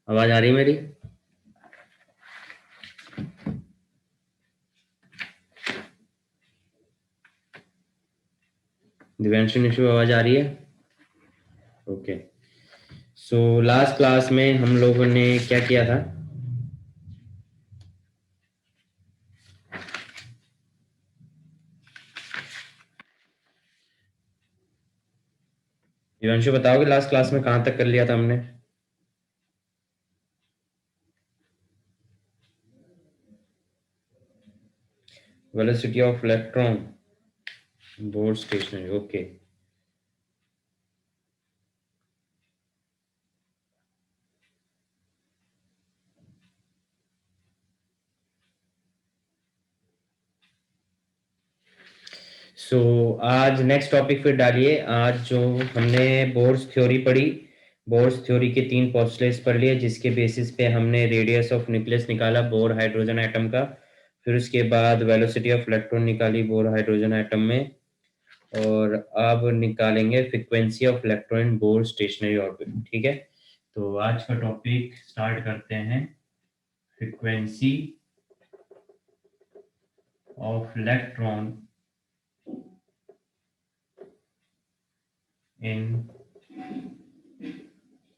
आवाज आ रही है मेरी? दिव्यांशु निशु आवाज आ रही है? ओके। सो लास्ट क्लास में हम लोगों ने क्या किया था? दिव्यांशु बताओगे लास्ट क्लास में कहां तक कर लिया था हमने? Velocity of electron, Bohr stationary. Okay. So आज नेक्स्ट टॉपिक फिर डालिए। आज जो हमने बोर्स थ्योरी पढ़ी, बोर्स थ्योरी के 3 पोस्टुलेट्स पढ़ लिए, जिसके बेसिस पे हमने रेडियस ऑफ न्यूक्लियस निकाला बोर हाइड्रोजन एटम का। फिर उसके बाद वेलोसिटी ऑफ इलेक्ट्रॉन निकाली बोर हाइड्रोजन एटम में। और अब निकालेंगे frequency of electron in Bohr stationary orbit. ठीक है, तो आज का टॉपिक स्टार्ट करते हैं। Frequency of electron in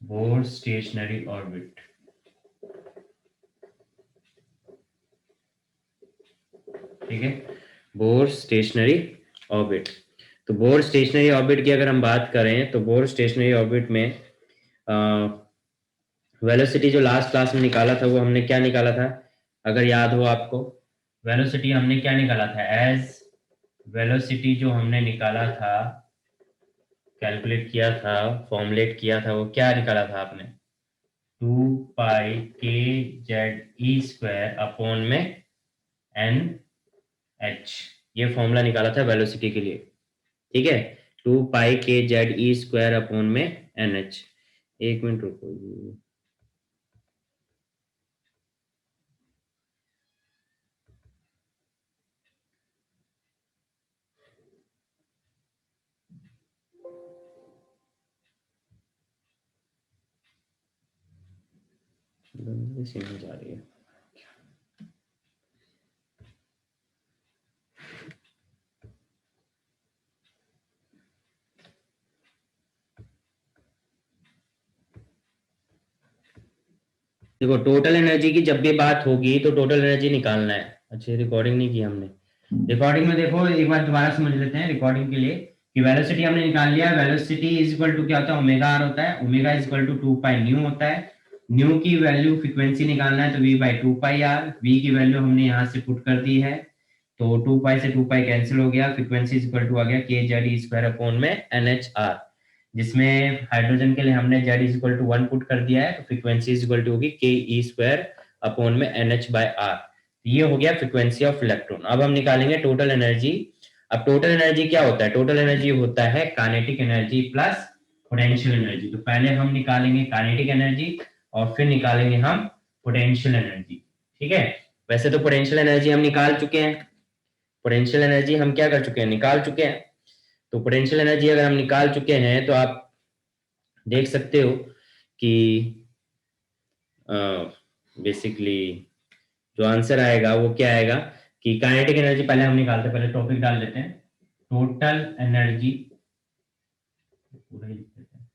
Bohr stationary orbit. ठीक है, बोर स्टेशनरी ऑर्बिट। तो बोर स्टेशनरी ऑर्बिट की अगर हम बात करें तो बोर स्टेशनरी ऑर्बिट में वेलोसिटी जो लास्ट क्लास में निकाला था वो हमने क्या निकाला था, अगर याद हो आपको? वेलोसिटी हमने क्या निकाला था? एज वेलोसिटी जो हमने निकाला था, कैलकुलेट किया था, फॉर्मुलेट किया था, वो क्या निकाला था आपने? 2 पाई k z e² अपॉन में NH। ये फॉर्मूला निकाला था वेलोसिटी के लिए। ठीक है, 2 पाई k z e² अपॉन में NH। एक मिनट रुको। समझ आ रही है? देखो, टोटल एनर्जी की जब भी बात होगी तो टोटल एनर्जी निकालना है। अच्छा, रिकॉर्डिंग नहीं की हमने। रिकॉर्डिंग में देखो, एक बार दोबारा समझ लेते हैं रिकॉर्डिंग के लिए कि वेलोसिटी हमने निकाल लिया। वेलोसिटी इज इक्वल टू क्या होता है? ओमेगा आर होता है। Omega is equal to 2 pi nu होता है। न्यू की वैल्यू फ्रीक्वेंसी निकालना है तो v by 2 pi R. v की वैल्यू हमने यहाँ से पुट कर दी है, तो 2 पाई से 2 पाई कैंसिल हो गया। फ्रीक्वेंसी इज इक्वल टू आ गया K Z E square upon में NH आर, जिसमें हाइड्रोजन के लिए हमने z is equal to 1 put कर दिया है, तो फ्रीक्वेंसी इज इक्वल टू होगी के ई स्क्वायर अपॉन में NH बाय आर। ये हो गया फ्रीक्वेंसी ऑफ इलेक्ट्रॉन। अब हम निकालेंगे टोटल एनर्जी। अब टोटल एनर्जी क्या होता है? टोटल एनर्जी होता है kinetic energy plus potential energy. तो पहले हम निकालेंगे काइनेटिक एनर्जी और फिर निकालेंगे हम पोटेंशियल एनर्जी। ठीक है, वैसे तो पोटेंशियल एनर्जी हम निकाल चुके हैं। पोटेंशियल एनर्जी हम क्या कर चुके हैं? निकाल चुके हैं। तो पोटेंशियल एनर्जी अगर हम निकाल चुके हैं तो आप देख सकते हो कि बेसिकली जो आंसर आएगा वो क्या आएगा कि काइनेटिक एनर्जी पहले हम निकालते हैं। पहले टॉपिक डाल देते हैं। टोटल एनर्जी, पूरा ही लिख देते हैं।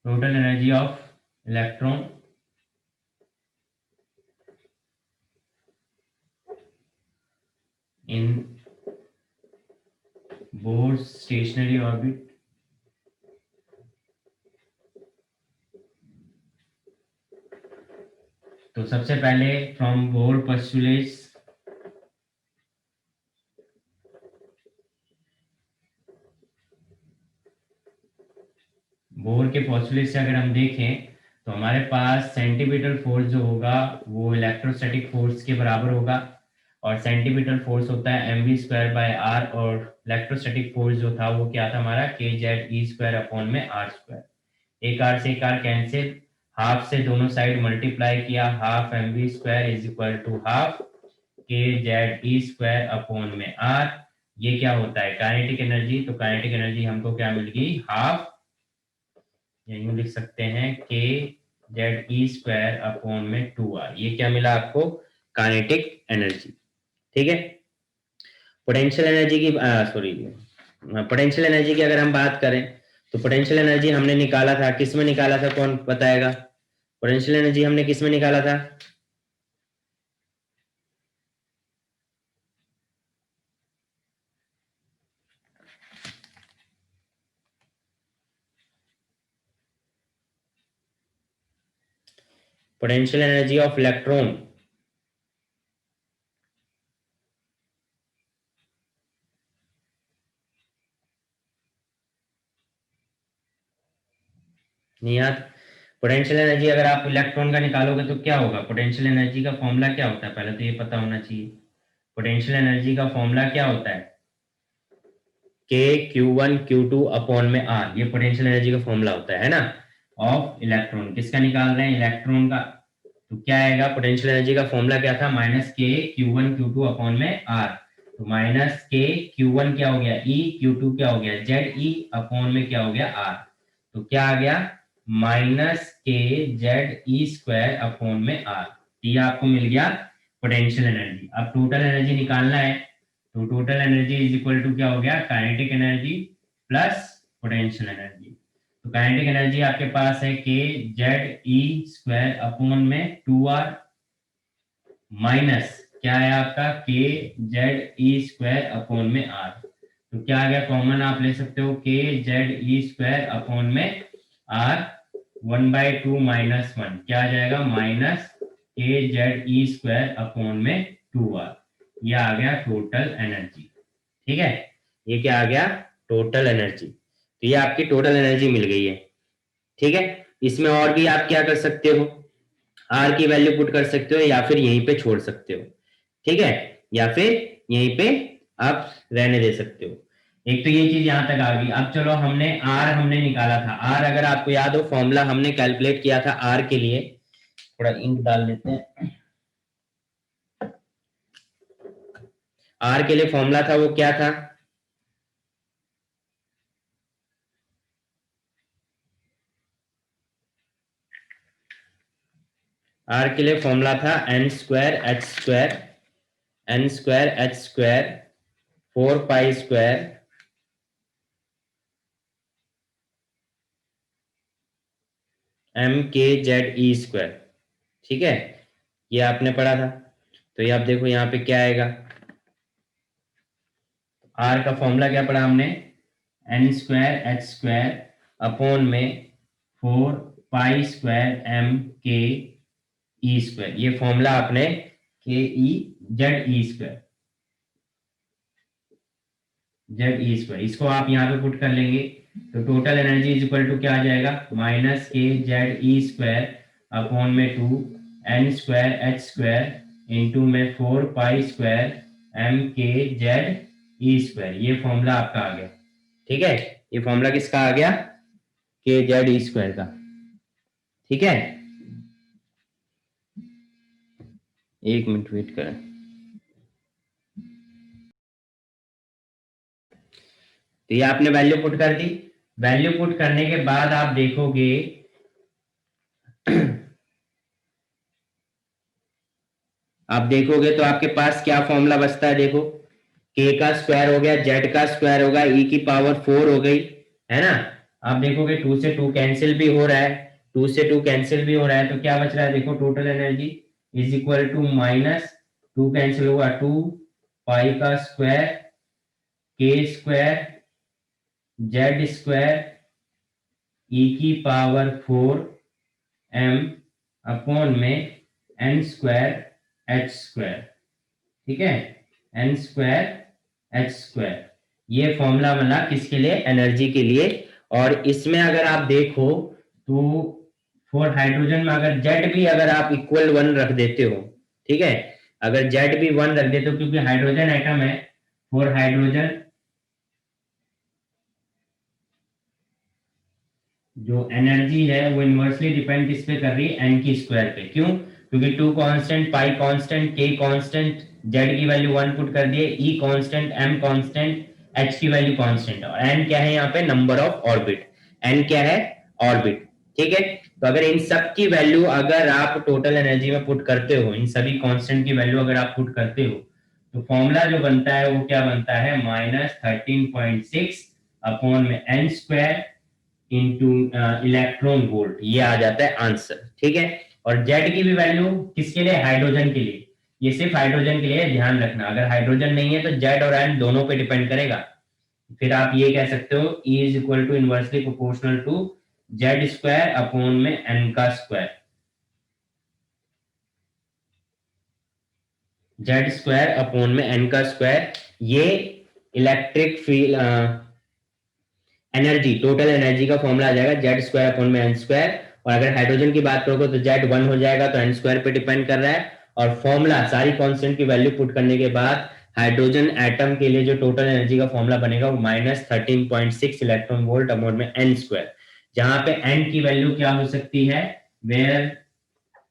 Total energy of electron in Bohr stationary orbit. तो सबसे पहले फ्रॉम बोर पोस्टुलेट्स, बोर के पोस्टुलेट से अगर हम देखें तो हमारे पास सेंटीमीटर फोर्स जो होगा वो इलेक्ट्रोस्टैटिक फोर्स के बराबर होगा, और सेंटीमीटर फोर्स होता है mv² बाय आर, और इलेक्ट्रोस्टैटिक फोर्स जो था वो क्या था हमारा? K Z E square upon में आर स्क्वायर। एक आर से एक आर कैंसिल, हाफ से दोनों साइड मल्टीप्लाई किया, half mv² is equal to half K Z E square upon में आर। ये क्या होता है काइनेटिक एनर्जी, तो काइनेटिक एनर्जी हमको क्या मिल गई हाफ, या यूं लिख सकते हैं के जेड ई स्क्वायर अपॉन में 2r, ये क्या मिला आपको काइनेटिक एनर्जी। ठीक है, पोटेंशियल एनर्जी की सॉरी पोटेंशियल एनर्जी की अगर हम बात करें तो पोटेंशियल एनर्जी हमने निकाला था, किस में निकाला था, कौन बताएगा? पोटेंशियल एनर्जी हमने किस में निकाला था? पोटेंशियल एनर्जी ऑफ इलेक्ट्रॉन, नहीं याद? पोटेंशियल एनर्जी अगर आप इलेक्ट्रॉन का निकालोगे तो क्या होगा? पोटेंशियल एनर्जी का फॉर्मूला क्या होता है, पहले तो ये पता होना चाहिए। पोटेंशियल एनर्जी का फॉर्मूला क्या होता है? के Q1 Q2 अपॉन में R, ये पोटेंशियल एनर्जी का फॉर्मूला होता है ना, ऑफ इलेक्ट्रॉन। किसका निकाल रहे हैं? इलेक्ट्रॉन का। तो क्या आएगा? पोटेंशियल एनर्जी का फॉर्मूला क्या था? माइनस के Q1 Q2 अपॉन में R। तो माइनस के Q1 क्या हो गया E, Q2 क्या हो गया जेड ई, अपॉन में क्या हो गया R। तो क्या आ गया? Minus K Z E square upon में R। ये आपको मिल गया पोटेंशियल एनर्जी। अब टोटल एनर्जी निकालना है, तो total energy is equal to क्या हो गया? Kinetic energy plus potential energy. तो काइनेटिक एनर्जी आपके पास है के जेड ई स्क्वायर अपॉन में 2r, माइनस क्या है आपका के जेड ई स्क्वायर अपॉन में r। तो क्या आ गया? कॉमन आप ले सकते हो के जेड ई स्क्वायर अपॉन में r, 1/2 माइनस 1 क्या आ जाएगा? Minus K Z E square upon में 2r। ये आ गया टोटल एनर्जी। ठीक है, ये क्या आ गया? Total energy. तो ये आपकी टोटल एनर्जी मिल गई है। ठीक है, इसमें और भी आप क्या कर सकते हो, आर की वैल्यू पुट कर सकते हो या फिर यहीं पे छोड़ सकते हो। ठीक है, या फिर यहीं पे आप रहने दे सकते हो। एक तो ये चीज यहां तक आ गई। अब चलो हमने आर हमने निकाला था, आर अगर आपको याद हो फॉर्मूला हमने कैलकुलेट किया था आर के लिए, थोड़ा इंक डाल लेते हैं। आर के लिए फॉर्मूला था, वो क्या था? आर के लिए फॉर्मूला था N square H square, N square H square 4 pi square M K Z E square. ठीक है, ये आपने पढ़ा था। तो ये आप देखो यहाँ पे क्या आएगा, आर का फॉर्मूला क्या पढ़ा हमने? N square H square upon में 4 पाई स्क्वायर एम के ई स्क्वायर, ये फॉर्मूला आपने K E Z E square, Z E square, इसको आप यहाँ पे पुट कर लेंगे। तो total energy is equal to क्या आ जाएगा? Minus K Z E square upon में 2 N square H square into में 4 pi square M K Z E square, ये फॉर्मूला आपका आ गया। ठीक है, ये फॉर्मूला किसका आ गया? के जेड ई स्क्वायर का। ठीक है, एक मिनट वेट करें। तो ये आपने वैल्यू पुट कर दी। वैल्यू पुट करने के बाद आप देखोगे आप देखोगे तो आपके पास क्या फॉर्मूला बचता है, देखो के का स्क्वायर हो गया, जेड का स्क्वायर होगा, ई की पावर 4 हो गई, है ना? आप देखोगे 2 से 2 कैंसिल भी हो रहा है, 2 से 2 कैंसिल भी हो रहा है, तो क्या बच रहा है? देखो total energy is equal to minus 2 cancel होगा 2 पाई का स्क्वायर के स्क्वायर जेड स्क्वायर ई की पावर 4 एम अपॉन में एन स्क्वायर एच स्क्वायर। ठीक है, एन स्क्वायर एच स्क्वायर, ये फॉर्मूला बना किसके लिए? एनर्जी के लिए। और इसमें अगर आप देखो तो फॉर हाइड्रोजन में अगर जेड भी अगर आप इक्वल 1 रख देते हो, ठीक है, अगर जेड भी 1 रख देते हो क्योंकि हाइड्रोजन एटम है, फॉर हाइड्रोजन जो एनर्जी है वो इनवर्सली डिपेंड किस पे कर रही है? एन की स्क्वायर पे। क्यों? क्योंकि टू कांस्टेंट, पाई कांस्टेंट, के कांस्टेंट, जेड की वैल्यू 1 पुट कर दिए, ई कांस्टेंट, एम कांस्टेंट, एच की वैल्यू कांस्टेंट, और एन क्या है यहाँ पे, नंबर ऑफ ऑर्बिट, एन क्या है, ऑर्बिट। ठीक है, तो अगर इन सब की वैल्यू अगर आप टोटल एनर्जी में पुट करते हो, इन सभी कांस्टेंट की वैल्यू अगर आप पुट करते हो, तो फॉर्मूला जो बनता है वो क्या बनता है, -13.6 अपॉन में N square into electron volt, ये आ जाता है आंसर। ठीक है, और जेड की भी वैल्यू किसके लिए, हाइड्रोजन के लिए, ये सिर्फ हाइड्रोजन के लिए ध्यान रखना, अगर हाइड्रोजन नहीं है तो जेड और एन दोनों पे डिपेंड करेगा। फिर आप ये कह सकते हो E is equal to inversely proportional to Z square upon में एन का स्क्वायर, जेड स्क्वायर अपॉन में एन का स्क्वायर। ये electric field energy, total energy का फॉर्मूला आ जाएगा जेड स्क्वायर अपॉन में एन स्क्वायर। और अगर हाइड्रोजन की बात करोगे तो जेड 1 हो जाएगा, तो एन स्क्वायर पे डिपेंड कर रहा है। और फॉर्मूला सारी कांस्टेंट की वैल्यू पुट करने के बाद हाइड्रोजन एटम के लिए जो टोटल एनर्जी का फॉर्मूला बनेगा वो -13.6 इलेक्ट्रॉन वोल्ट अपॉन में एन स्क्वायर, जहां पे एन की वैल्यू क्या हो सकती है, where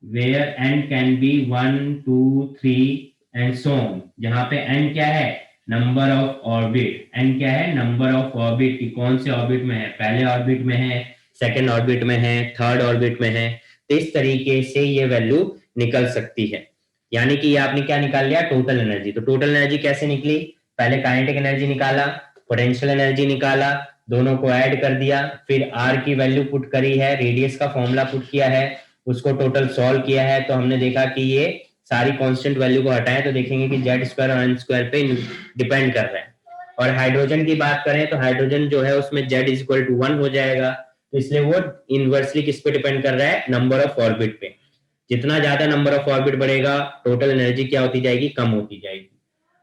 where n can be 1 2 3 and so on, जहां पे n क्या है, नंबर ऑफ ऑर्बिट, n क्या है, नंबर ऑफ ऑर्बिट, की कौन से ऑर्बिट में है, पहले ऑर्बिट में है, सेकंड ऑर्बिट में है, थर्ड ऑर्बिट में है। तो इस तरीके से ये वैल्यू निकल सकती है। यानी कि ये आपने क्या निकाल लिया, टोटल एनर्जी। तो टोटल एनर्जी कैसे निकली, पहले काइनेटिक एनर्जी निकाला, पोटेंशियल एनर्जी निकाला, दोनों को ऐड कर दिया, फिर आर की वैल्यू पुट करी है, रेडियस का फॉर्मूला पुट किया है, उसको टोटल सॉल्व किया है, तो हमने देखा कि ये सारी कांस्टेंट वैल्यू को हटाएं तो देखेंगे कि जेड स्क्वायर और एन स्क्वायर पे डिपेंड कर रहा है। और हाइड्रोजन की बात करें तो हाइड्रोजन जो है उसमें जेड इज इक्वल टू 1 हो जाएगा, तो इसलिए वो इनवर्सली किस पे डिपेंड कर रहा है, नंबर ऑफ ऑर्बिट पे। जितना ज्यादा नंबर ऑफ ऑर्बिट बढ़ेगा टोटल एनर्जी क्या होती जाएगी, कम होती जाएगी।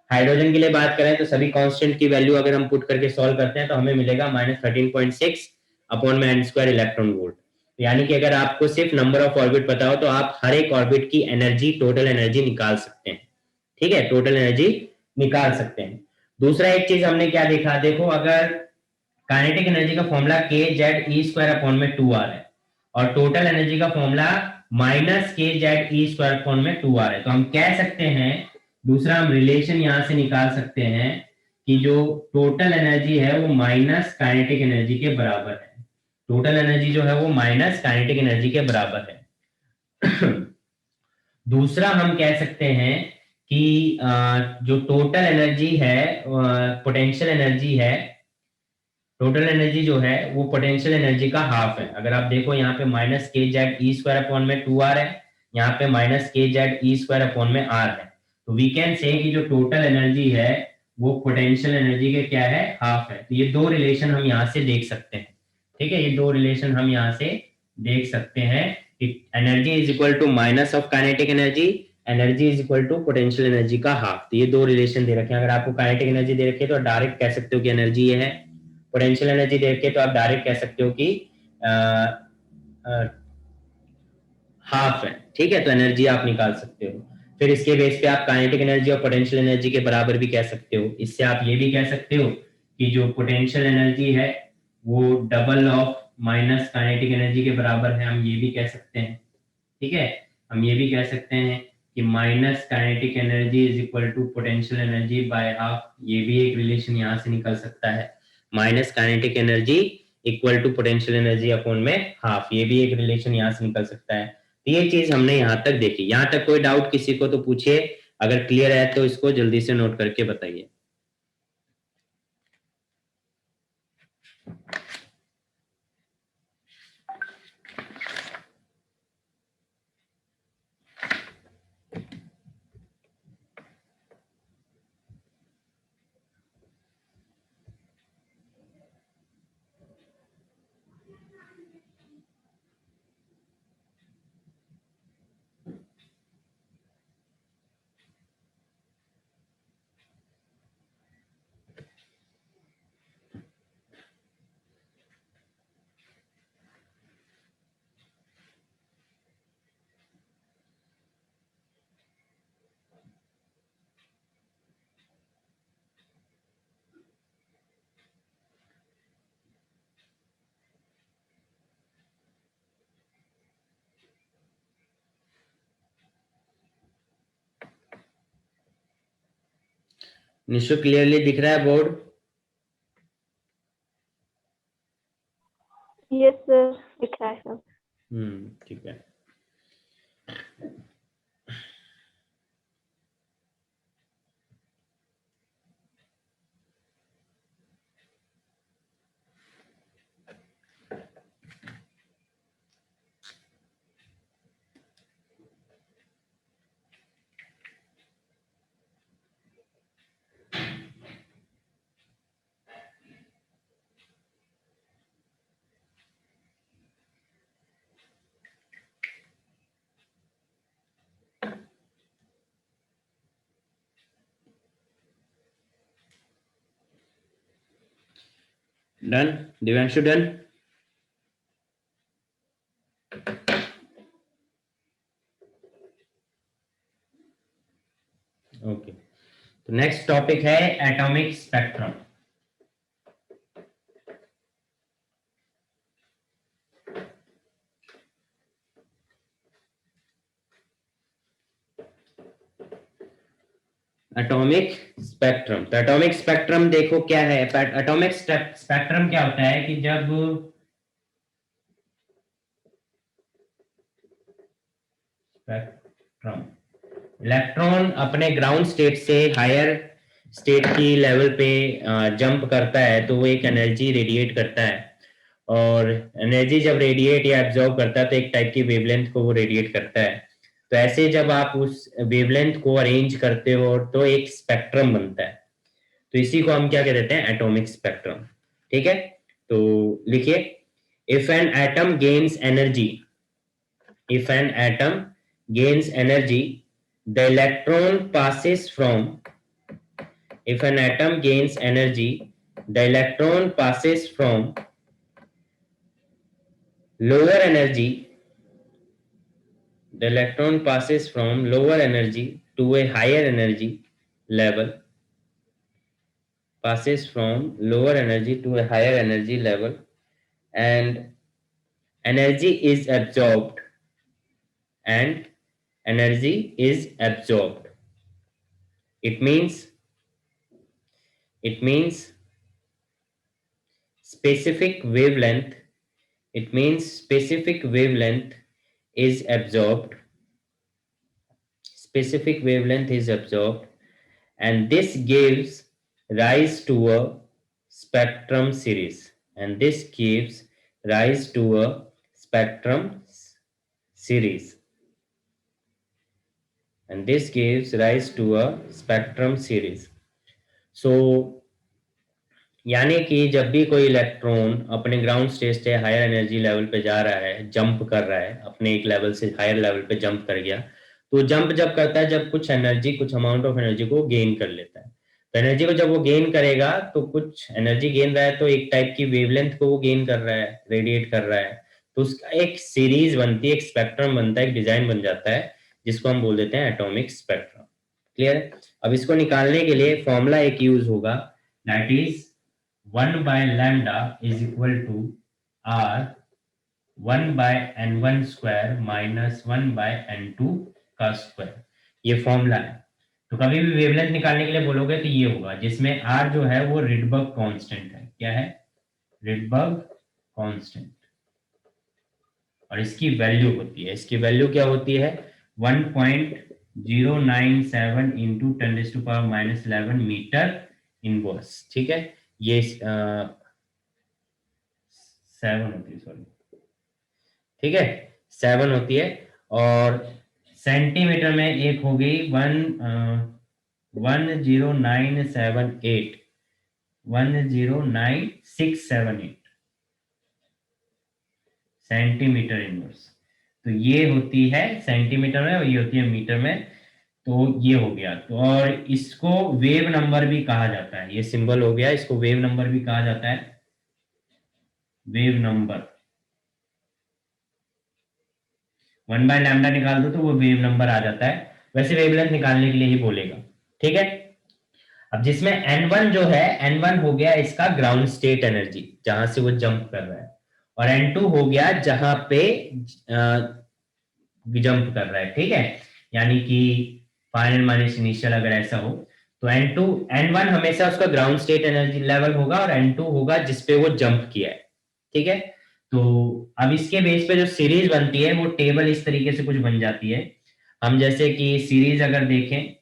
हाइड्रोजन के लिए बात करें तो सभी कांस्टेंट की वैल्यू अगर हम पुट करके सॉल्व करते हैं तो हमें मिलेगा -13.6 अपॉन में एन स्क्वायर इलेक्ट्रॉन वोल्ट। यानी कि अगर आपको सिर्फ नंबर ऑफ ऑर्बिट पता हो तो आप हर एक ऑर्बिट की एनर्जी, टोटल एनर्जी निकाल सकते हैं। ठीक है, टोटल एनर्जी निकाल सकते हैं। दूसरा एक चीज हमने क्या देखा, देखो अगर काइनेटिक एनर्जी का फॉर्मूला के जेड ई स्क्वायर अपॉन में 2r है, और टोटल एनर्जी का फॉर्मूला -k/z/e² अपॉन में 2r है, तो हम कह सकते हैं, दूसरा हम रिलेशन यहां से निकाल सकते हैं कि जो टोटल एनर्जी है वो माइनस काइनेटिक एनर्जी के बराबर है। टोटल एनर्जी जो है वो माइनस काइनेटिक एनर्जी के बराबर है। दूसरा हम कह सकते हैं कि जो टोटल एनर्जी है, पोटेंशियल एनर्जी है, टोटल एनर्जी जो है वो पोटेंशियल एनर्जी का हाफ है। अगर आप देखो यहाँ पे -k/z/e² अपॉन में 2r है, यहाँ पे -k/z/e² अपॉन में r है, तो वी कैन से कि जो टोटल एनर्जी है वो पोटेंशियल एनर्जी के क्या है, हाफ है। तो ये दो रिलेशन हम यहाँ से देख सकते हैं। ठीक है, ये दो रिलेशन हम यहाँ से देख सकते हैं कि energy is equal to minus of kinetic energy, energy is equal to potential energy का हाफ। तो ये दो रिलेशन दे रखे हैं। अगर आपको काइनेटिक एनर्जी दे रखी है तो डायरेक्ट कह सकते हो कि एनर्जी ये है, पोटेंशियल एनर्जी देख के तो आप डायरेक्ट कह सकते हो कि हाफ है। ठीक है, तो एनर्जी आप निकाल सकते हो। फिर इसके बेस पे आप काइनेटिक एनर्जी और पोटेंशियल एनर्जी के बराबर भी कह सकते हो। इससे आप ये भी कह सकते हो कि जो पोटेंशियल एनर्जी है वो double of minus kinetic energy के बराबर है, हम ये भी कह सकते हैं। ठीक है, हम ये भी कह सकते हैं कि minus kinetic energy is equal to potential energy by half, ये भी एक रिलेशन यहाँ से निकल सकता है। Minus kinetic energy equal to potential energy upon में हाफ, ये भी एक रिलेशन यहाँ से निकल सकता है। तो ये चीज हमने यहाँ तक देखी। यहाँ तक कोई डाउट किसी को तो पूछिए, अगर क्लियर है तो इसको जल्दी से नोट करके बताइए। निशु क्लियरली दिख रहा है बोर्ड? यस सर, दिख रहा है सब। ठीक है। डन? दिव्यांशु डन? ओके, तो नेक्स्ट टॉपिक है एटॉमिक स्पेक्ट्रम। एटॉमिक स्पेक्ट्रम, तो एटॉमिक स्पेक्ट्रम देखो क्या है। एटॉमिक स्पेक्ट्रम क्या होता है कि जब स्पेक्ट्रम इलेक्ट्रॉन अपने ग्राउंड स्टेट से हायर स्टेट की लेवल पे जंप करता है तो वो एक एनर्जी रेडिएट करता है, और एनर्जी जब रेडिएट या एब्जॉर्ब करता है तो एक टाइप की वेवलेंथ को वो रेडिएट करता है। तो ऐसे जब आप उस वेवलेंथ को अरेंज करते हो तो एक स्पेक्ट्रम बनता है, तो इसी को हम क्या कह देते हैं, एटॉमिक स्पेक्ट्रम। ठीक है, तो लिखिए, if an atom gains energy, if an atom gains energy, the electron passes from, if an atom gains energy, the electron passes from lower energy, the electron passes from lower energy to a higher energy level, passes from lower energy to a higher energy level, and energy is absorbed, and energy is absorbed. It means, it means specific wavelength, it means specific wavelength is absorbed, specific wavelength is absorbed, and this gives rise to a spectrum series, and this gives rise to a spectrum series, and this gives rise to a spectrum series. So यानी कि जब भी कोई electron अपने ground state से higher energy level पे जा रहा है, जंप कर रहा है, अपने एक लेवल से हायर लेवल पे जंप कर गया, तो जंप जब करता है जब कुछ एनर्जी, कुछ अमाउंट ऑफ एनर्जी को गेन कर लेता है। तो एनर्जी को जब वो गेन करेगा तो कुछ एनर्जी गेन रहा है तो एक टाइप की वेवलेंथ को वो गेन कर रहा है, रेडिएट कर रहा है, तो उसका एक सीरीज बनती है, एक स्पेक्ट्रम बनता है, एक डिजाइन बन जाता है, जिसको हम बोल देते हैं एटॉमिक स्पेक्ट्रम। क्लियर है? अब इसको निकालने के लिए फॉर्मूला एक यूज होगा, that is 1 by lambda is equal to r 1 by n1 square minus 1 by n2 का स्क्वायर। ये फॉर्मूला है। तो कभी भी वेवलेंथ निकालने के लिए बोलोगे तो ये होगा, जिसमें r जो है वो रिडबर्ग कांस्टेंट है। क्या है? Rydberg constant. और इसकी वैल्यू होती है, इसकी वैल्यू क्या होती है? 1.097 इंटू 10⁻⁻11 मीटर इनवर्स। ठीक है, ये 7 होती है, सॉरी, ठीक है, 7 होती है। और सेंटीमीटर में एक हो गई 10978 109,678 सेंटीमीटर इनवर्स। तो ये होती है सेंटीमीटर में और ये होती है मीटर में। तो ये हो गया। तो और इसको वेव नंबर भी कहा जाता है, ये सिंबल हो गया, इसको वेव नंबर भी कहा जाता है, वेव नंबर। 1 बाय लैम्डा निकाल दो तो वो वेव नंबर आ जाता है, वैसे वेवलेंथ निकालने के लिए ही बोलेगा। ठीक है, अब जिसमें n1 जो है, n1 हो गया इसका ग्राउंड स्टेट एनर्जी, जहां से वो जंप कर रहा है, और n2 हो गया जहां पे जंप कर रहा है। ठीक है, यानी कि फाइनल माइनस इनिशियल अगर ऐसा हो तो N2 N1 हमेशा उसका ग्राउंड स्टेट एनर्जी लेवल होगा और N2 होगा जिसपे वो जंप किया है, ठीक है। तो अब इसके बेस पे जो सीरीज बनती है वो टेबल इस तरीके से कुछ बन जाती है। हम जैसे कि सीरीज अगर देखें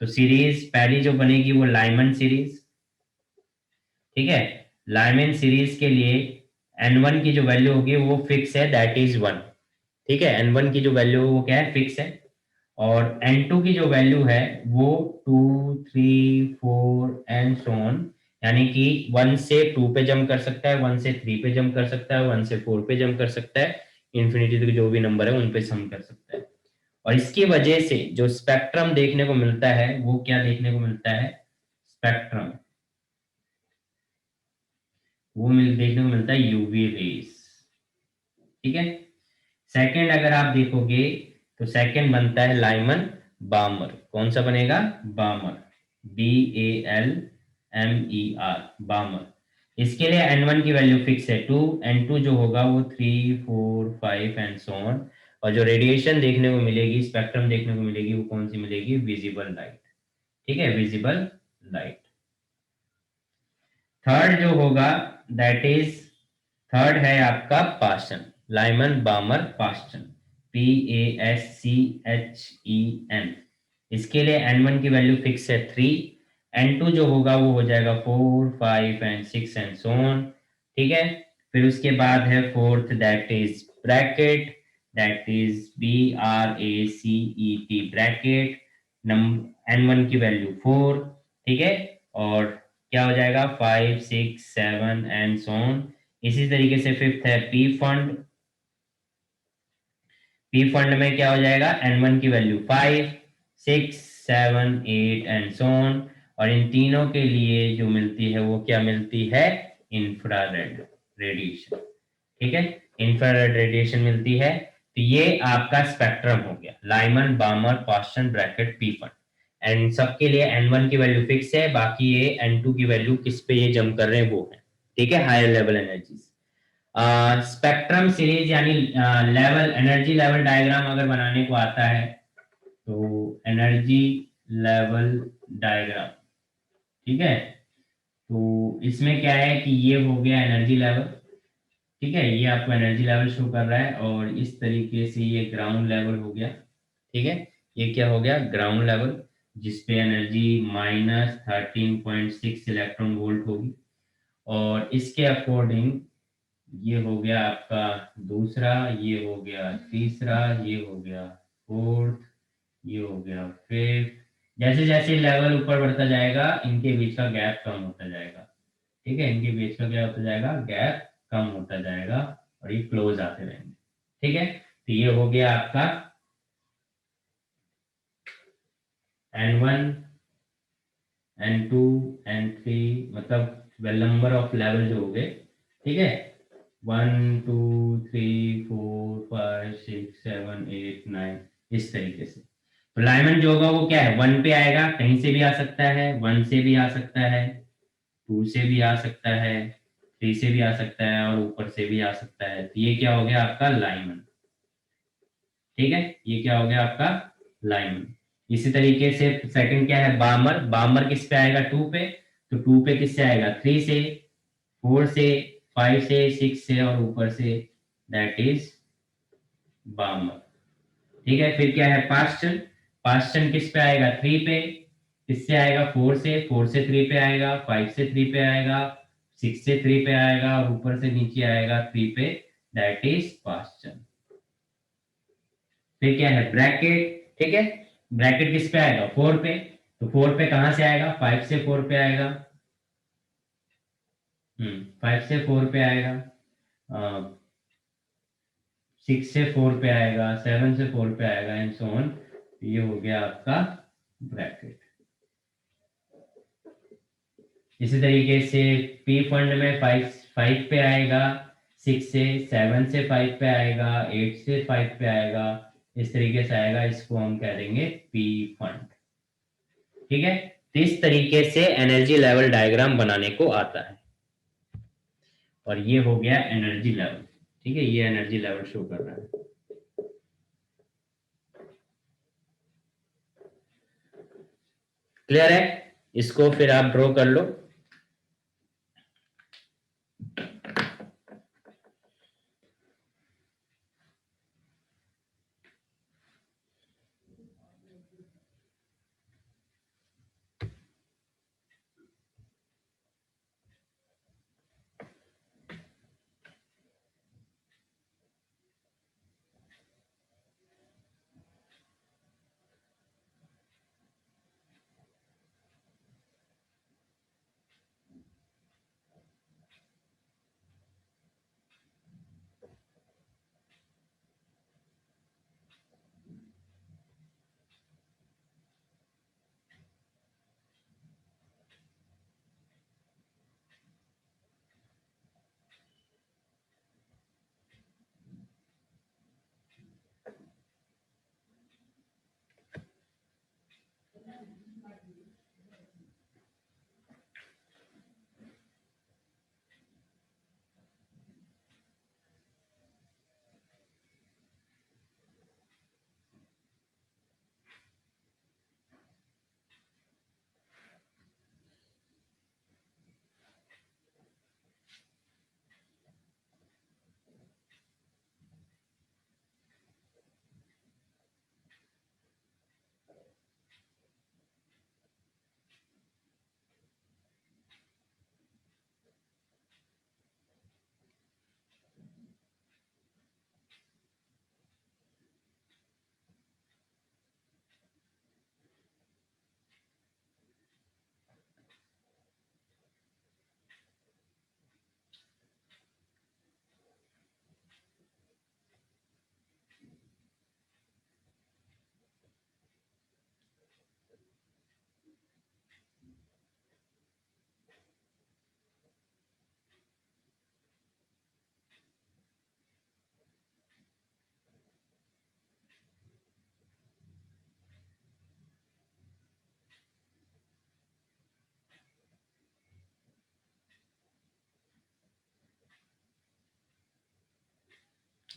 तो सीरीज पहली जो बनेगी वो लाइमन सीरीज, ठीक है। लाइमन सीरीज के लिए N1 की जो वैल्यू होगी वो फिक्स है, दैट इज 1, ठीक है। N1 की जो वैल्यू वो क्या है, फिक्स है। और N2 की जो वैल्यू है वो 2, 3, 4 एंड सो ऑन, यानी कि 1 से 2 पे जंप कर सकता है, 1 से 3 पे जंप कर सकता है, 1 से 4 पे जंप कर सकता है, इन्फिनिटी तक जो भी नंबर है उन पे सम कर सकता है। और इसकी वजह से जो स्पेक्ट्रम देखने को मिलता है वो क्या देखने को मिलता है, स्पेक्ट्रम वो देखने को मिलता है यूवी रेस, ठीक है। सेकंड अगर आप देखोगे तो सेकंड बनता है लाइमन बामर। कौन सा बनेगा, बामर, BALMER, बामर। इसके लिए N1 की वैल्यू फिक्स है 2, N2 जो होगा वो 3, 4, 5 एंड सो ऑन। और जो रेडिएशन देखने को मिलेगी, स्पेक्ट्रम देखने को मिलेगी, वो कौन सी मिलेगी, विजिबल लाइट, ठीक है, विजिबल लाइट। थर्ड जो होगा दैट इज, थर्ड है आपका पास्टन, लाइमन बामर पास्टन, PASCHEN। इसके लिए N1 की वैल्यू फिक्स है 3, N2 जो होगा वो हो जाएगा 4, 5 एंड 6 एंड सो ऑन, ठीक है। फिर उसके बाद है fourth, that is bracket, that is BRACET bracket, N1 की वैल्यू 4, ठीक है। और क्या हो जाएगा, 5, 6, 7 एंड सो ऑन। इसी तरीके से फिफ्थ है पी फंड, पी फंड में क्या हो जाएगा, N1 की वैल्यू 5, 6, 7, 8 एंड सो ऑन। और इन तीनों के लिए जो मिलती है वो क्या मिलती है, इंफ्रारेड रेडिएशन, ठीक है, इंफ्रारेड रेडिएशन मिलती है। तो ये आपका स्पेक्ट्रम हो गया, Lyman बामर Paschen bracket P fund. And सबके लिए N1 की वैल्यू फिक्स है, बाकी ये N2 की वैल्यू किस पे ये जंप कर रहे हैं वो है, ठीक है, higher level energies. Spectrum series यानी लेवल एनर्जी लेवल डायग्राम अगर बनाने को आता है तो एनर्जी लेवल डायग्राम, ठीक है। तो इसमें क्या है कि ये हो गया एनर्जी लेवल, ठीक है, ये आपको एनर्जी लेवल शो कर रहा है। और इस तरीके से ये ग्राउंड लेवल हो गया, ठीक है, ये क्या हो गया, ग्राउंड लेवल, जिसपे एनर्जी -13.6 इलेक्ट्रॉन वोल्ट होगी। और इसके अकॉर्डिंग ये हो गया आपका दूसरा, ये हो गया तीसरा, ये हो गया फोर्थ, ये हो गया फिफ्थ। जैसे जैसे लेवल ऊपर बढ़ता जाएगा इनके बीच का गैप कम होता जाएगा, ठीक है, इनके बीच का क्या होता जाएगा, गैप कम होता जाएगा और ये क्लोज आते रहेंगे, ठीक है। तो ये हो गया आपका N1, N2, N3, मतलब नंबर ऑफ लेवल जो हो गए, ठीक है, 1, 2, 3, 4, 5, 6, 7, 8, 9, इस तरीके से। तो लाइमन जो होगा वो क्या है, 1 पे आएगा, कहीं से भी आ सकता है, 1 से भी आ सकता है, 2 से भी आ सकता है, 3 से भी आ सकता है और ऊपर से भी आ सकता है। तो ये क्या हो गया आपका लाइमन, ठीक है, ये क्या हो गया आपका लाइमन। इसी तरीके से सेकंड क्या है, बामर, बामर किस पे आएगा, 2 पे, तो 2 पे किससे आएगा, 3 से, 4 से, 5 से, 6 से और ऊपर से, दैट इज बामर, ठीक है। फिर क्या है पास्टन, पास्टन किस पे आएगा, 3 पे, किससे आएगा, 4 से, 4 से 3 पे आएगा, 5 से 3 पे आएगा, 6 से 3 पे आएगा और ऊपर से नीचे आएगा 3 पे, दैट इज पास्टन। फिर क्या है ब्रैकेट, ठीक है, ब्रैकेट किस पे आएगा, 4 पे, तो 4 पे कहां से आएगा, 5 से 4 पे आएगा, 5 से 4 पे आएगा, 6 से 4 पे आएगा, 7 से 4 पे आएगा एंड सो ऑन। ये हो गया आपका ब्रैकेट। इसी तरीके से पी फंड में 5 पे आएगा, 6 से, 7 से 5 पे आएगा, 8 से 5 पे आएगा, इस तरीके से आएगा, इसको हम कह देंगे पी फंड, ठीक है। तो इस तरीके से एनर्जी लेवल डायग्राम बनाने को आता है। और ये हो गया एनर्जी लेवल, ठीक है, ये एनर्जी लेवल शो कर रहा है। क्लियर है? इसको फिर आप ड्रॉ कर लो।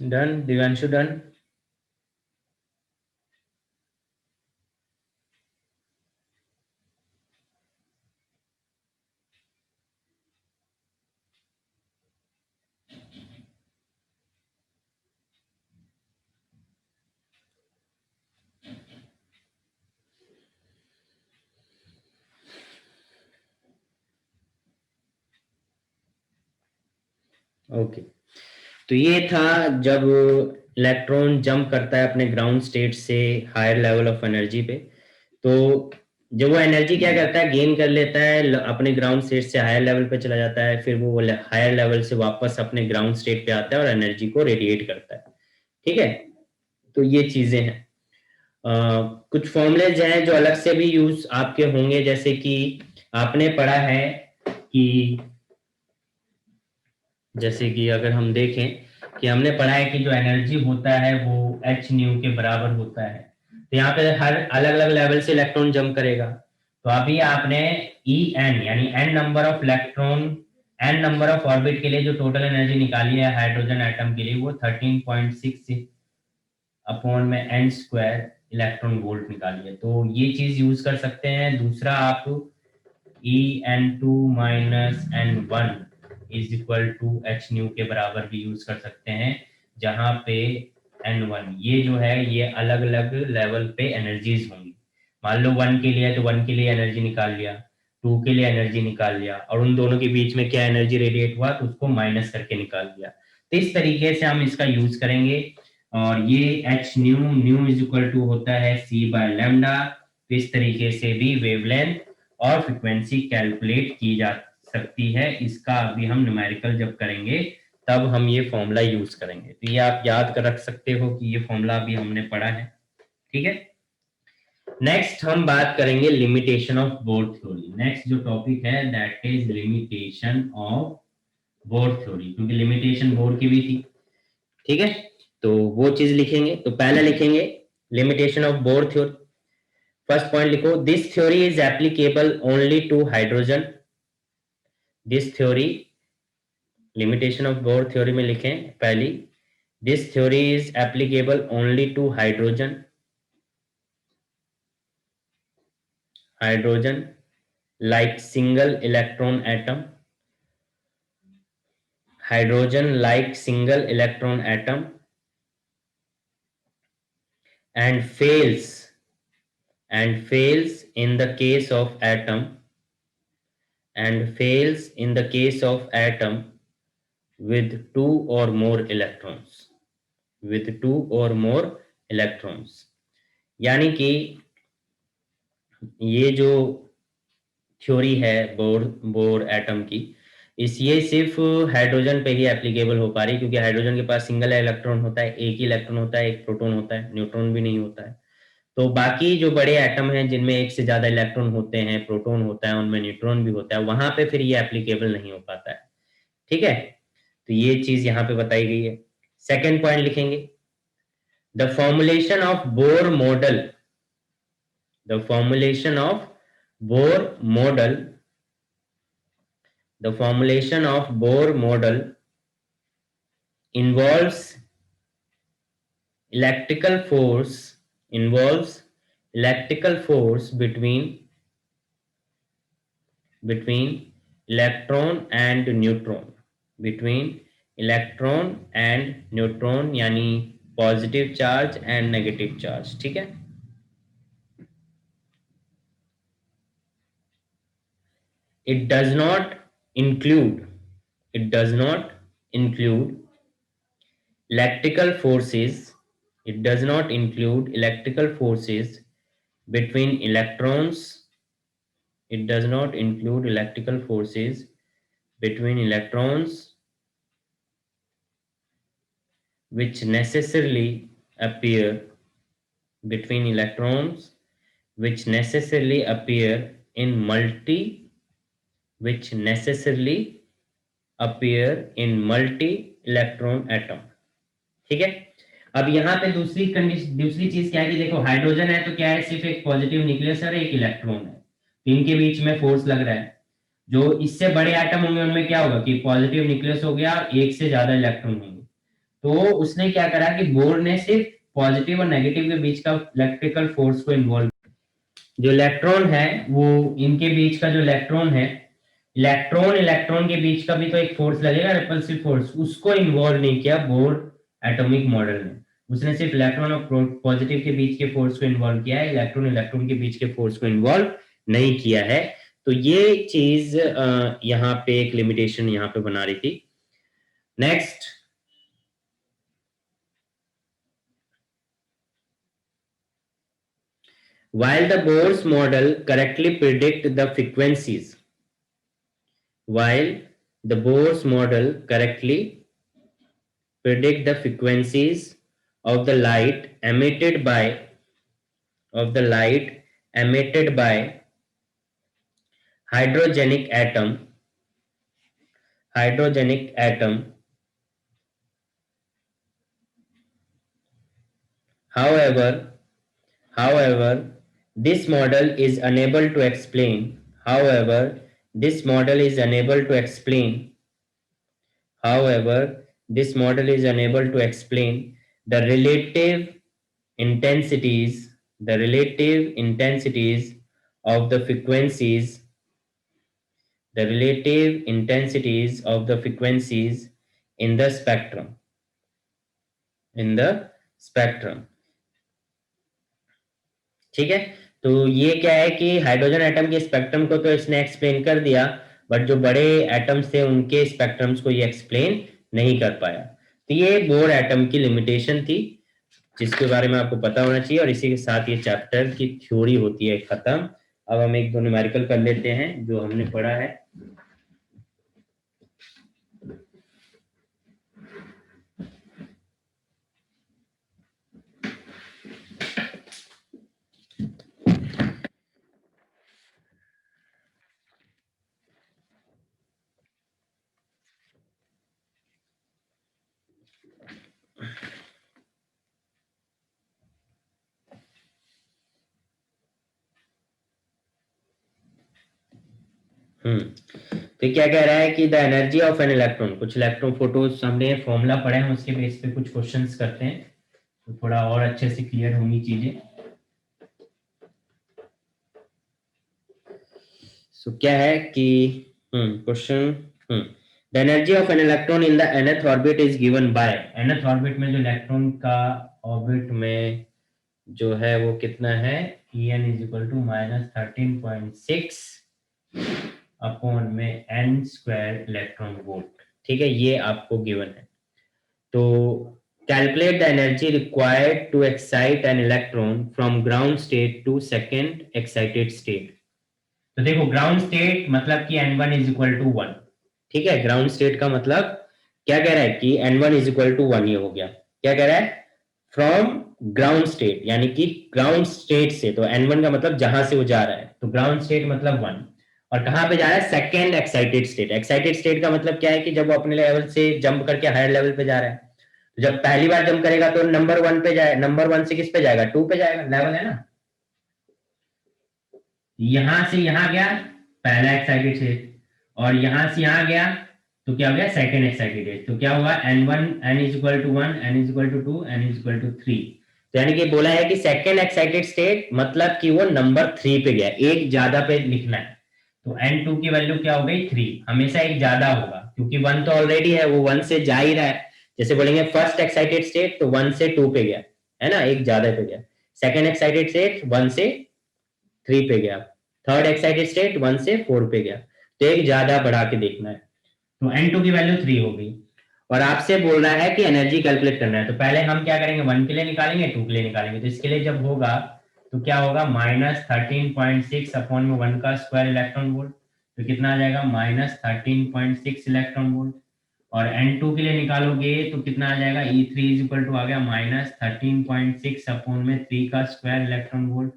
डन दिव्यांशु? डन? ओके, तो ये था जब इलेक्ट्रॉन जंप करता है अपने ग्राउंड स्टेट से हायर लेवल ऑफ एनर्जी पे, तो जब वो एनर्जी क्या करता है, गेन कर लेता है, अपने ग्राउंड स्टेट से हायर लेवल पे चला जाता है, फिर वो हायर लेवल से वापस अपने ग्राउंड स्टेट पे आता है और एनर्जी को रेडिएट करता है। ठीक है, तो ये चीजें हैं। कुछ फॉर्मूलेज हैं जो अलग से भी यूज आपके होंगे, जैसे कि आपने पढ़ा है कि, जैसे कि अगर हम देखें कि हमने पढ़ा है कि जो एनर्जी होता है वो एच न्यू के बराबर होता है। तो यहाँ पे हर अलग अलग लेवल से इलेक्ट्रॉन जंप करेगा, तो अभी आपने ई एन यानी N number of electron, N number of orbit के लिए जो टोटल एनर्जी निकाली है हाइड्रोजन एटम के लिए, वो 13.6 अपॉन में एन स्क्वायर इलेक्ट्रॉन वोल्ट निकाली है। तो ये चीज यूज कर सकते हैं। दूसरा, आप En2 minus n1 is equal to H nu के बराबर भी यूज कर सकते हैं, जहां पे n1 ये जो है ये अलग अलग लेवल पे एनर्जीज होंगी। मान लो 1 के लिए है तो 1 के लिए एनर्जी निकाल लिया, 2 के लिए एनर्जी निकाल लिया, और उन दोनों के बीच में क्या एनर्जी रेडिएट हुआ तो उसको माइनस करके निकाल लिया। तो इस तरीके से हम इसका यूज करेंगे। और ये H nu, nu is equal to होता है सी बाय लैम्डा। तो इस तरीके से भी वेवलेंथ और फ्रीक्वेंसी कैलकुलेट की जा सकती है। इसका अभी हम न्यूमेरिकल जब करेंगे तब हम ये फॉर्मूला यूज करेंगे। तो ये आप याद कर रख सकते हो कि ये फॉर्मूला अभी हमने पढ़ा है। ठीक है, नेक्स्ट हम बात करेंगे limitation of Bohr theory. Next जो टॉपिक है that is limitation of Bohr theory, क्योंकि लिमिटेशन बोर की भी थी। ठीक है, तो वो चीज लिखेंगे। तो पहले लिखेंगे limitation of Bohr theory. First point लिखो, this theory is applicable only to hydrogen. This theory, limitation of Bohr theory में लिखें पहली, this theory is applicable only to hydrogen. Hydrogen like single electron atom, hydrogen like single electron atom, and fails in the case of atom, and fails in the case of atom with two or more electrons, with two or more electrons. यानी कि ये जो theory है bore atom की, इस ये सिर्फ hydrogen पे ही एप्लीकेबल हो पा रही, क्योंकि हाइड्रोजन के पास सिंगल इलेक्ट्रॉन होता है, एक ही इलेक्ट्रॉन होता है, एक प्रोटॉन होता है, न्यूट्रॉन भी नहीं होता है। तो बाकी जो बड़े एटम हैं जिनमें एक से ज्यादा इलेक्ट्रॉन होते हैं, प्रोटॉन होता है, उनमें न्यूट्रॉन भी होता है, वहां पे फिर ये एप्लीकेबल नहीं हो पाता है। ठीक है, तो ये चीज यहाँ पे बताई गई है। सेकेंड पॉइंट लिखेंगे, the formulation of Bohr model, the formulation of Bohr model, the formulation of Bohr model involves electrical force, involves electrical force between electron and neutron, between electron and neutron, यानी positive charge and negative charge. ठीक है, it does not include, it does not include electrical forces, it does not include electrical forces between electrons, it does not include electrical forces between electrons which necessarily appear, between electrons which necessarily appear in multi, which necessarily appear in multi electron atom। ठीक है, अब यहाँ पे दूसरी condition, दूसरी चीज क्या है कि देखो हाइड्रोजन है तो क्या है, सिर्फ एक पॉजिटिव न्यूक्लियस और एक इलेक्ट्रॉन है, तो इनके बीच में फोर्स लग रहा है। जो इससे बड़े एटम होंगे उनमें क्या होगा कि पॉजिटिव न्यूक्लियस हो गया, एक से ज्यादा इलेक्ट्रॉन होंगे। तो उसने क्या करा कि बोर ने सिर्फ पॉजिटिव और नेगेटिव के बीच का इलेक्ट्रिकल फोर्स को इन्वॉल्व, जो इलेक्ट्रॉन है वो इनके बीच का जो इलेक्ट्रॉन है, इलेक्ट्रॉन इलेक्ट्रॉन के बीच का भी तो एक फोर्स लगेगा, रिपल्सिव फोर्स, उसको इन्वॉल्व नहीं किया बोर एटॉमिक मॉडल ने। उसने सिर्फ इलेक्ट्रॉन और पॉजिटिव के बीच के फोर्स को इन्वॉल्व किया है, इलेक्ट्रॉन इलेक्ट्रॉन के बीच के फोर्स को इन्वॉल्व नहीं किया है। तो ये चीज यहाँ पे एक लिमिटेशन यहाँ पे बना रही थी। Next, while the Bohr's model correctly predict the frequencies, while the Bohr's model correctly predict the frequencies of the light emitted by, of the light emitted by hydrogenic atom, hydrogenic atom, however this model is unable to explain, however this model is unable to explain, however this model is unable to explain the relative intensities, the relative intensities of the frequencies, the relative intensities of the frequencies in the spectrum, in the spectrum। ठीक है, तो ये क्या है कि hydrogen atom के spectrum को तो इसने एक्सप्लेन कर दिया, बट जो बड़े एटम्स थे उनके स्पेक्ट्रम्स को ये एक्सप्लेन नहीं कर पाया। तो ये बोर एटम की लिमिटेशन थी जिसके बारे में आपको पता होना चाहिए, और इसी के साथ ये चैप्टर की थ्योरी होती है खत्म। अब हम एक दो न्यूमेरिकल कर लेते हैं जो हमने पढ़ा है। तो क्या कह रहा है कि the energy of an electron, कुछ इलेक्ट्रॉन फोटोज हमने फॉर्मूला पढ़े हैं उसके बेस पे कुछ क्वेश्चंस करते हैं, तो थोड़ा और अच्छे से क्लियर होंगी चीजें। सो क्या है कि question the energy of an electron in the nth orbit is given by, nth orbit में जो इलेक्ट्रॉन का ऑर्बिट में जो है वो कितना है, En is equal to -13.6 upon में n स्क्वायर इलेक्ट्रॉन वोल्ट। ठीक है, ये आपको गिवन है। तो calculate the energy required to excite an electron from ground state to second excited state. तो देखो ग्राउंड स्टेट मतलब कि n1 इज इक्वल टू 1। ठीक है, ग्राउंड स्टेट का मतलब क्या कह रहा है कि n1 इज इक्वल टू 1, ये हो गया। क्या कह रहा है, फ्रॉम ग्राउंड स्टेट, यानी कि ग्राउंड स्टेट से, तो n1 का मतलब जहां से वो जा रहा है, तो ग्राउंड स्टेट मतलब 1, और कहां पे जा रहा है, second excited state. Excited state का मतलब क्या है कि जब वो अपने लेवल से जंप करके हायर लेवल पे जा रहा है, तो जब पहली बार जंप करेगा तो नंबर 1 पे जाए, नंबर 1 से किस पे जाएगा, 2 पे जाएगा, लेवल है ना। यहां से यहां गया पहला एक्साइटेड स्टेट, और यहां से यहां गया तो क्या हो गया, सेकेंड एक्साइटेड स्टेट। तो क्या हुआ, n1 n is equal to 1, n is equal to 2, n is equal to 3। तो यानी कि बोला है कि सेकेंड एक्साइटेड स्टेट मतलब कि वो नंबर 3 पे गया, एक ज्यादा पे लिखना है। तो n2 की वैल्यू क्या हो गई, 3। हमेशा एक ज्यादा होगा क्योंकि 1 तो ऑलरेडी है, वो 1 से जा ही रहा है। जैसे बोलेंगे फर्स्ट एक्साइटेड स्टेट तो 1 से 2 पे गया, है ना, एक ज्यादा पे गया। सेकेंड एक्साइटेड स्टेट 1 से 3 पे गया। थर्ड एक्साइटेड स्टेट 1 से 4 पे गया, तो एक ज्यादा बढ़ा के देखना है। तो n2 की वैल्यू 3 हो गई, और आपसे बोल रहा है कि एनर्जी कैलकुलेट करना है। तो पहले हम क्या करेंगे, 1 के लिए निकालेंगे, 2 के लिए निकालेंगे। तो इसके लिए जब होगा तो क्या होगा, -13.6 अपॉन में 1 का स्क्वायर इलेक्ट्रॉन वोल्ट, तो कितना आ जाएगा, -13.6 इलेक्ट्रॉन वोल्ट। और n2 के लिए निकालोगे तो कितना आ जाएगा, E3 इज इक्वल टू आ गया -13.6 अपॉन में 3 का स्क्वायर इलेक्ट्रॉन वोल्ट।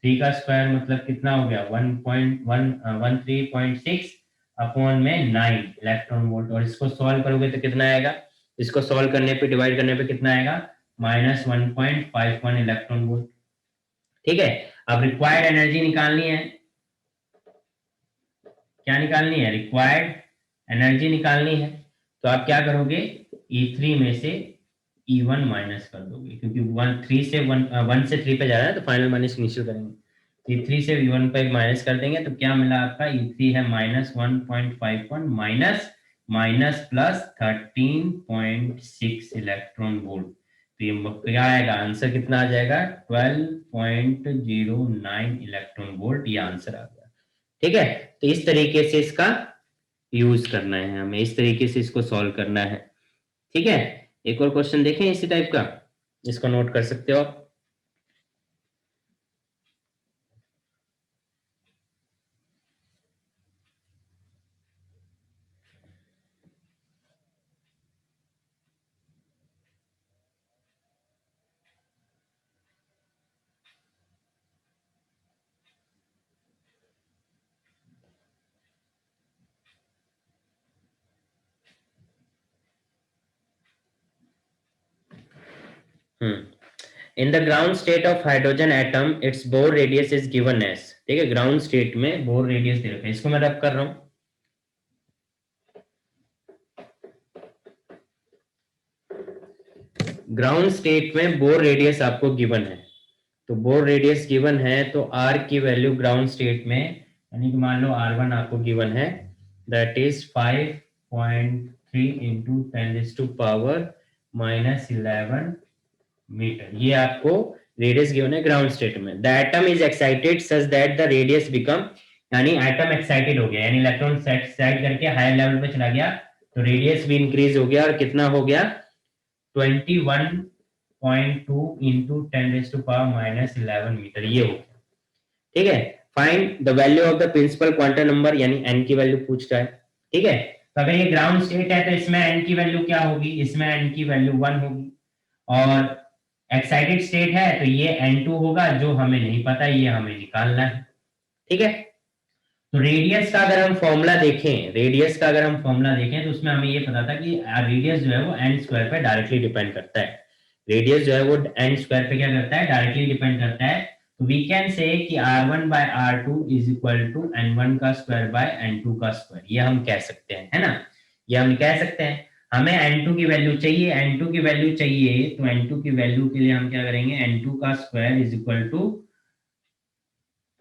3 का स्क्वायर मतलब कितना हो गया, 1.13.6 अपॉन में 9 इलेक्ट्रॉन वोल्ट। और इसको सॉल्व करोगे तो कितना आएगा, इसको सॉल्व करने पे, डिवाइड करने पे कितना आएगा, -1.51 इलेक्ट्रॉन वोल्ट। ठीक है, अब रिक्वायर्ड एनर्जी निकालनी है। क्या निकालनी है, रिक्वायर्ड एनर्जी निकालनी है। तो आप क्या करोगे, E3 में से E1 माइनस कर दोगे, क्योंकि 1 से 3 पे जा रहा है, तो फाइनल माइनस इनिशियल करेंगे। E3 से E1 पे माइनस कर देंगे तो क्या मिला आपका, E3 है -1.51 माइनस प्लस 13.6 इलेक्ट्रॉन वोल्ट। तो ये क्या आएगा, आंसर कितना आ जाएगा, 12.09 इलेक्ट्रॉन वोल्ट, ये आंसर आ गया। ठीक है, तो इस तरीके से इसका यूज करना है हमें, इस तरीके से इसको सॉल्व करना है। ठीक है, एक और क्वेश्चन देखें इसी टाइप का, इसको नोट कर सकते हो आप। In the ground state of hydrogen atom it's Bohr radius is given as. ठीक है, ग्राउंड स्टेट में बोर रेडियस दे रखा है, इसको मैं रब कर रहा हूं। ग्राउंड स्टेट में बोर रेडियस आपको गिवन है, तो बोर रेडियस गिवन है, तो आर की वैल्यू ग्राउंड स्टेट में, यानी कि मान लो R1 आपको गिवन है, दैट इज 5.3 इंटू 10⁻⁻11 मीटर। ये आपको रेडियस गिवन है ग्राउंड स्टेट में। The atom is excited such that the radius become, यानी एटम एक्साइटेड हो गया, यानी इलेक्ट्रॉन एक्साइट करके हायर लेवल पे चला गया, तो रेडियस भी इंक्रीज हो गया, और कितना हो गया, 21.2 इंटू 10⁻⁻11 मीटर, ये हो गया। ठीक है, find the value of the principal quantum number, यानी n की वैल्यू पूछ रहा है। ठीक है, तो अगर ये ग्राउंड स्टेट है तो इसमें n की वैल्यू क्या होगी, इसमें n की वैल्यू 1 होगी, और एक्साइटेड स्टेट है तो ये n2 होगा, जो हमें नहीं पता, ये हमें निकालना है। ठीक है, तो रेडियस का अगर हम फॉर्मूला देखें, रेडियस का अगर हम फॉर्मूला देखें तो उसमें हमें ये पता था कि रेडियस जो है वो n स्क्वायर पे डायरेक्टली डिपेंड करता है। रेडियस जो है वो n स्क्वायर पे क्या करता है, डायरेक्टली डिपेंड करता है। तो वी कैन से कि R1 bye R2 is equal to n1 का स्क्वायर बाय n2 का स्क्वायर, ये हम कह सकते हैं, है ना, ये हम कह सकते हैं। हमें n2 की वैल्यू चाहिए, n2 की वैल्यू चाहिए, तो n2 की वैल्यू के लिए हम क्या करेंगे, n2 का square is equal to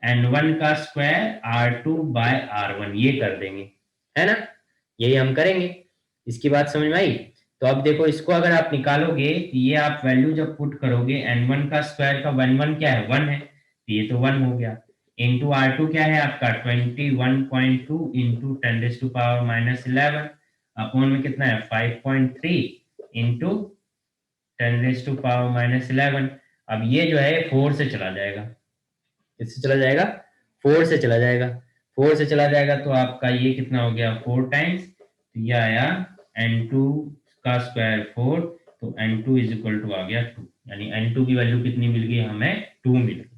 N1 का स्क्वायर R2 बाय R1 ये कर देंगे, है ना, यही हम करेंगे। इसकी बात समझ में आई? तो अब देखो इसको अगर आप निकालोगे तो ये आप वैल्यू जब पुट करोगे N1 का स्क्वायर का 1 क्या है, 1 है, तो ये तो 1 हो गया, इंटू R2 क्या है आपका 21.2 इंटू 10⁻⁻11 अपॉन में कितना है 5.3 इंटू 10⁻⁻11। अब ये जो है 4 से चला जाएगा, किससे चला जाएगा, 4 से चला जाएगा, 4 से चला जाएगा तो आपका ये कितना हो गया 4 टाइम्स, तो ये आया n2 का स्क्वायर 4, तो n2 इज इक्वल टू आ गया 2, यानी n2 की वैल्यू कितनी मिल गई हमें 2 मिल गई।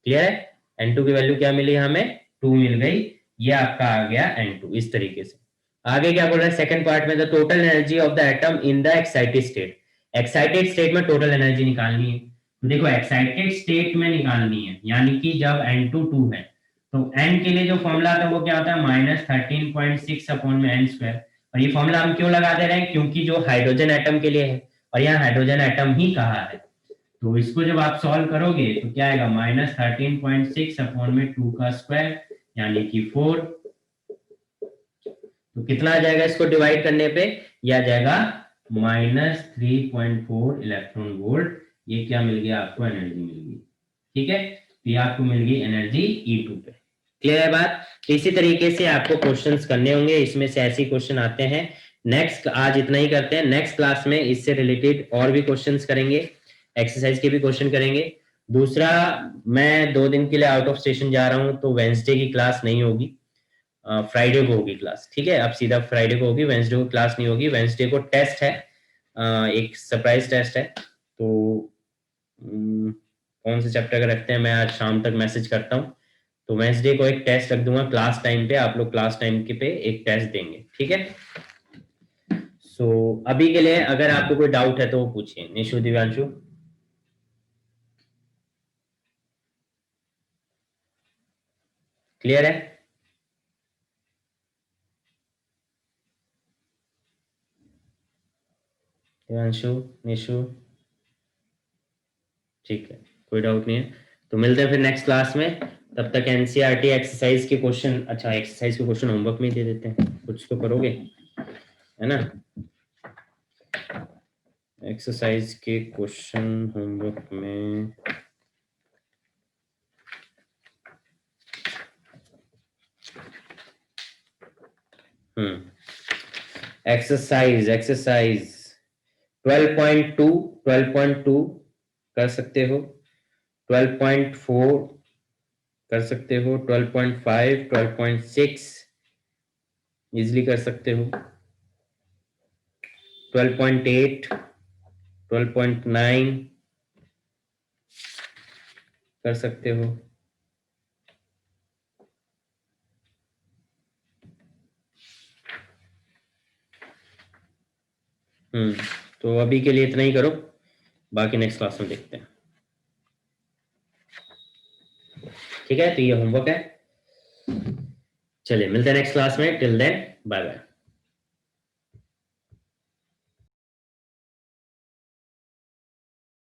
क्लियर है, n2 की वैल्यू क्या मिली हमें 2 मिल गई, ये आपका आ गया n2। इस तरीके से आगे क्या बोल रहा है सेकंड पार्ट में, the total energy of the atom in the excited state. Excited state में टोटल एनर्जी निकालनी है, तो देखो एक्साइटेड स्टेट में निकालनी है, यानी कि जब n2 2 है तो n के लिए जो फॉर्मूला आता है वो क्या होता है -13.6 अपॉन में n स्क्वायर। और ये फॉर्मूला हम क्यों लगा दे रहे हैं, क्योंकि जो हाइड्रोजन एटम के लिए है और यहाँ हाइड्रोजन एटम ही कहा है, तो इसको जब आप सॉल्व करोगे तो क्या आएगा -13.6 अपॉन में 2 का स्क्वायर यानी कि 4, तो कितना आ जाएगा इसको डिवाइड करने पे, यह आ जाएगा -3.4 इलेक्ट्रॉन वोल्ट। ये क्या मिल गया आपको, एनर्जी मिल गई। ठीक है, तो ये आपको मिल गई एनर्जी E2 पे। क्लियर है बात? तो इसी तरीके से आपको क्वेश्चंस करने होंगे, इसमें से ऐसे क्वेश्चन आते हैं। नेक्स्ट आज इतना ही करते हैं, नेक्स्ट क्लास में इससे रिलेटेड और भी क्वेश्चंस करेंगे, एक्सरसाइज के भी क्वेश्चन करेंगे। दूसरा, मैं 2 दिन के लिए आउट ऑफ स्टेशन जा रहा हूँ, तो वेंसडे की क्लास नहीं होगी, फ्राइडे को होगी क्लास। ठीक है, अब सीधा फ्राइडे को होगी, वेंसडे को क्लास नहीं होगी। वेंसडे को टेस्ट है, एक सरप्राइज टेस्ट है, तो कौन से चैप्टर का रखते हैं मैं आज शाम तक मैसेज करता हूँ। तो वेंसडे को एक टेस्ट रख दूंगा क्लास टाइम पे, आप लोग क्लास टाइम के पे एक टेस्ट देंगे। ठीक है, सो अभी के लिए अगर आपको कोई डाउट है तो वो पूछिए। निशु, दिव्यांशु, क्लियर है? दिव्यांशु, निशु, ठीक है, कोई डाउट नहीं है, तो मिलते हैं फिर नेक्स्ट क्लास में। तब तक एनसीईआरटी एक्सरसाइज के क्वेश्चन, अच्छा एक्सरसाइज के क्वेश्चन होमवर्क में ही दे देते हैं, कुछ तो करोगे, है ना। एक्सरसाइज के क्वेश्चन होमवर्क में एक्सरसाइज 12.2 कर सकते हो, 12.4 कर सकते हो, 12.5, 12.6 इजिली कर सकते हो, 12.8, 12.9 कर सकते हो। तो अभी के लिए इतना ही करो, बाकी नेक्स्ट क्लास में देखते हैं। ठीक है, तो ये होमवर्क है, चलिए मिलते हैं नेक्स्ट क्लास में। Till then bye bye.